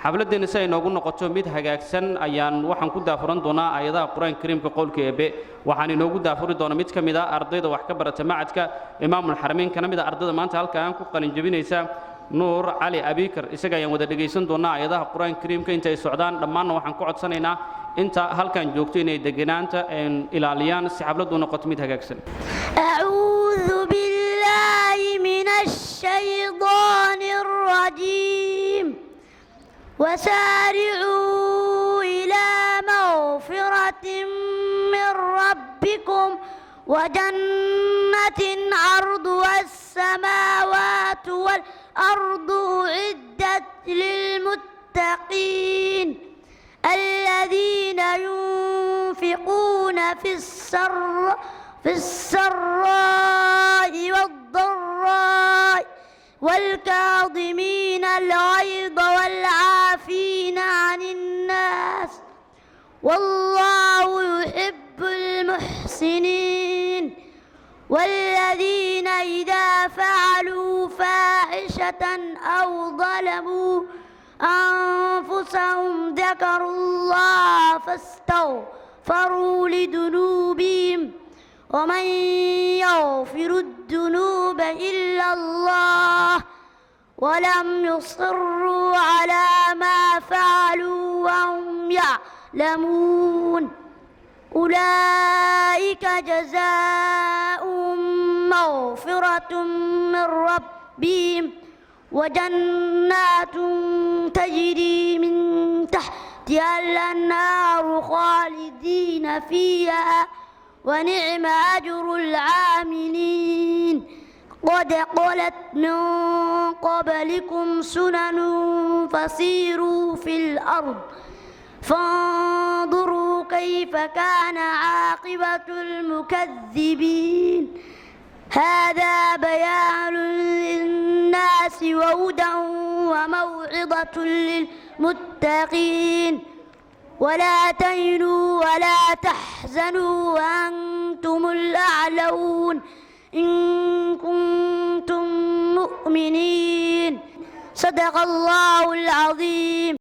xafladdeena si ay noogu noqoto mid hagaagsan ayaan waxaan ku daafuran doonaa aayadaha quraanka kariimka qowlka eebe waxaan inoogu daafuri doonaa mid ka mid ah ardayda wax ka barata macadka imaamul xarameyn kana mid ah ardayda maanta halkaan ku qalin jabinaysa nuur cali abikar isaga ayaan wada dhageysan doonaa aayadaha quraanka kariimka inta ay socdaan dhammaanna waxaan ku codsanaynaa inta halkaan joogto inay deganaanta ilaaliyaan si xafladdu noqoto mid hagaagsan أعوذ بالله من الشيطان الرجيم وسارعوا إلى مغفرة من ربكم وجنة عرضها السماوات والأرض أعدت للمتقين الذين ينفقون في السراء والضراء والكاظمين الغيظ والعافين عن الناس والله يحب المحسنين والذين إذا فعلوا فاحشة أو ظلموا أنفسهم ذكروا الله فاستغفروا لذنوبهم ومن يغفر الذنوب إلا الله ولم يصروا على ما فعلوا وهم يعلمون أولئك جزاؤهم مغفرة من ربهم وجنات تجري من تحتها الأنهار خالدين فيها ونعم أجر العاملين قد خلت من قبلكم سنن فسيروا في الأرض فانظروا كيف كان عاقبة المكذبين هذا بيان للناس وهدى وموعظة للمتقين ولا تهنوا ولا تحزنوا وأنتم الأعلون إن كنتم مؤمنين صدق الله العظيم.